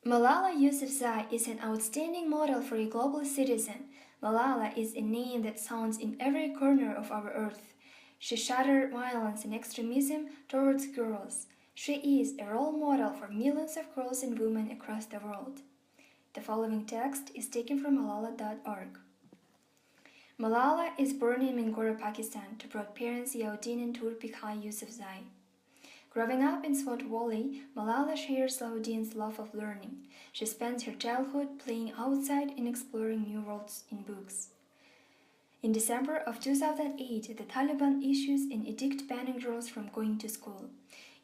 Malala Yousafzai is an outstanding model for a global citizen. Malala is a name that sounds in every corner of our earth. She shattered violence and extremism towards girls. She is a role model for millions of girls and women across the world. The following text is taken from malala.org. Malala is born in Mingora, Pakistan, to broad parents Ziauddin and Tulpikai Yousafzai. Growing up in Swat Valley, Malala shares Ziauddin's love of learning. She spends her childhood playing outside and exploring new worlds in books. In December of 2008, the Taliban issues an edict banning girls from going to school.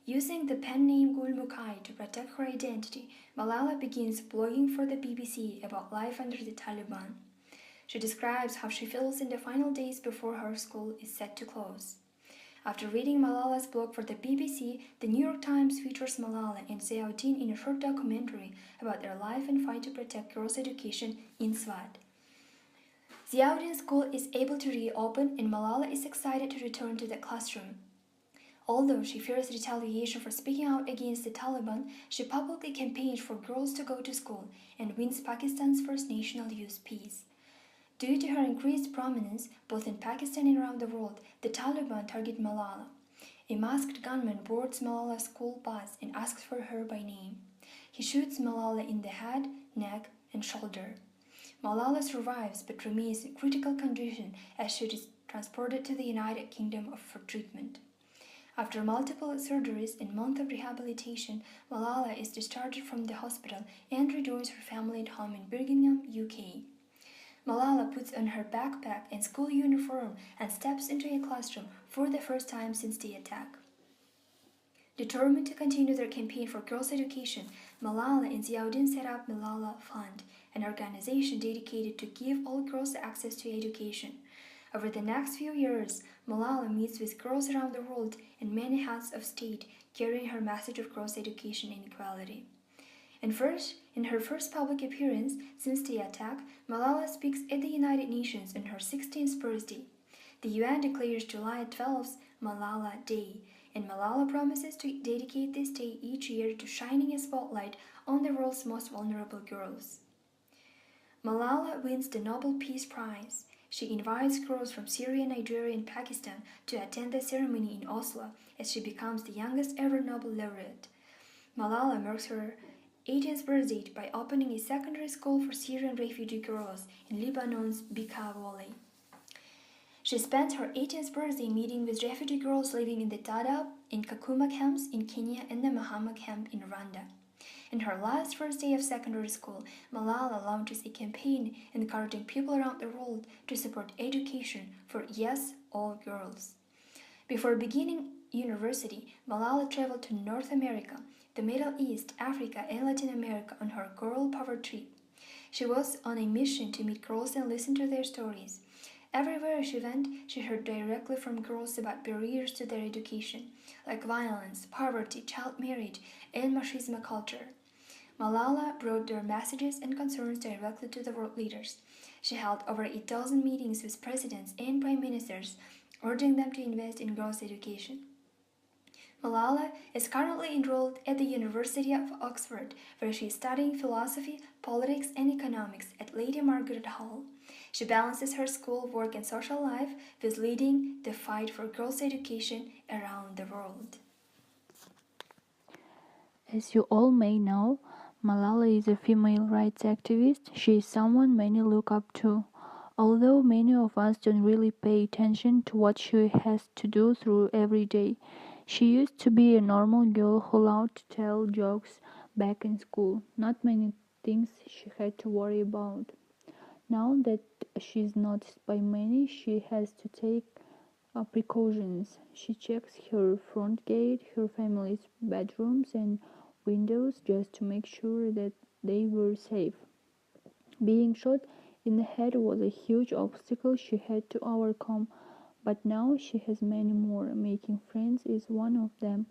Using the pen name Gul Mukai to protect her identity, Malala begins blogging for the BBC about life under the Taliban. She describes how she feels in the final days before her school is set to close. After reading Malala's blog for the BBC, the New York Times features Malala and Ziauddin in a short documentary about their life and fight to protect girls' education in Swat. Ziauddin's school is able to reopen and Malala is excited to return to the classroom. Although she fears retaliation for speaking out against the Taliban, she publicly campaigns for girls to go to school and wins Pakistan's first national youth peace. Due to her increased prominence, both in Pakistan and around the world, the Taliban target Malala. A masked gunman boards Malala's school bus and asks for her by name. He shoots Malala in the head, neck, and shoulder. Malala survives but remains in critical condition as she is transported to the United Kingdom for treatment. After multiple surgeries and months of rehabilitation, Malala is discharged from the hospital and rejoins her family at home in Birmingham, UK. Malala puts on her backpack and school uniform and steps into a classroom for the first time since the attack. Determined to continue their campaign for girls' education, Malala and Ziauddin set up Malala Fund, an organization dedicated to give all girls access to education. Over the next few years, Malala meets with girls around the world and many heads of state, carrying her message of girls' education and equality. In her first public appearance since the attack, Malala speaks at the United Nations on her 16th birthday. The UN declares July 12th Malala Day, and Malala promises to dedicate this day each year to shining a spotlight on the world's most vulnerable girls. Malala wins the Nobel Peace Prize. She invites girls from Syria, Nigeria, and Pakistan to attend the ceremony in Oslo as she becomes the youngest ever Nobel laureate. Malala marks her 18th birthday by opening a secondary school for Syrian refugee girls in Lebanon's Bekaa Valley. She spent her 18th birthday meeting with refugee girls living in the Dadaab and Kakuma camps in Kenya and the Mahama camp in Rwanda. In her last first day of secondary school, Malala launches a campaign encouraging people around the world to support education for yes, all girls. Before beginning university, Malala traveled to North America, the Middle East, Africa, and Latin America on her Girl Power trip. She was on a mission to meet girls and listen to their stories. Everywhere she went, she heard directly from girls about barriers to their education, like violence, poverty, child marriage, and machismo culture. Malala brought their messages and concerns directly to the world leaders. She held over 8,000 meetings with presidents and prime ministers, urging them to invest in girls' education. Malala is currently enrolled at the University of Oxford, where she is studying philosophy, politics, and economics at Lady Margaret Hall. She balances her school, work, and social life with leading the fight for girls' education around the world. As you all may know, Malala is a female rights activist. She is someone many look up to. Although many of us don't really pay attention to what she has to do through every day. She used to be a normal girl who loved to tell jokes back in school. Not many things she had to worry about. Now that she's noticed by many, she has to take precautions. She checks her front gate, her family's bedrooms and windows just to make sure that they were safe. Being shot in the head was a huge obstacle she had to overcome, but now she has many more. Making friends is one of them.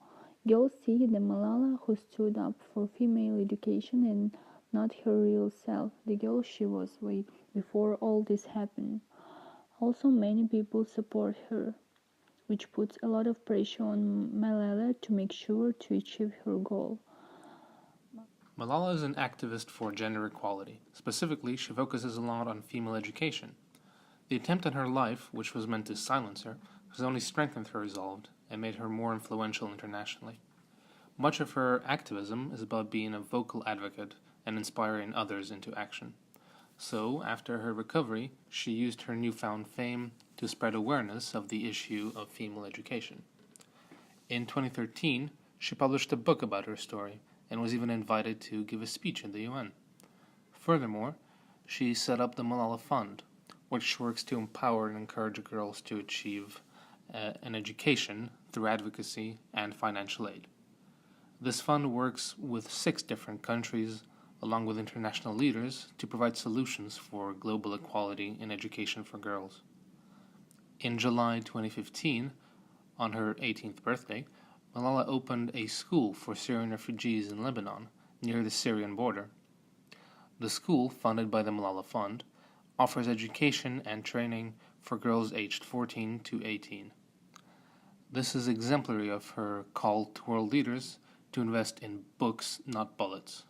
Girls see the Malala who stood up for female education and not her real self, the girl she was before all this happened. Also, many people support her, which puts a lot of pressure on Malala to make sure to achieve her goal. Malala is an activist for gender equality. Specifically, she focuses a lot on female education. The attempt on her life, which was meant to silence her, has only strengthened her resolve and made her more influential internationally. Much of her activism is about being a vocal advocate and inspiring others into action. So, after her recovery, she used her newfound fame to spread awareness of the issue of female education. In 2013, she published a book about her story and was even invited to give a speech in the UN. Furthermore, she set up the Malala Fund, which works to empower and encourage girls to achieve an education through advocacy and financial aid. This fund works with 6 different countries, along with international leaders, to provide solutions for global equality in education for girls. In July 2015, on her 18th birthday, Malala opened a school for Syrian refugees in Lebanon, near the Syrian border. The school, funded by the Malala Fund, offers education and training for girls aged 14 to 18. This is exemplary of her call to world leaders to invest in books, not bullets.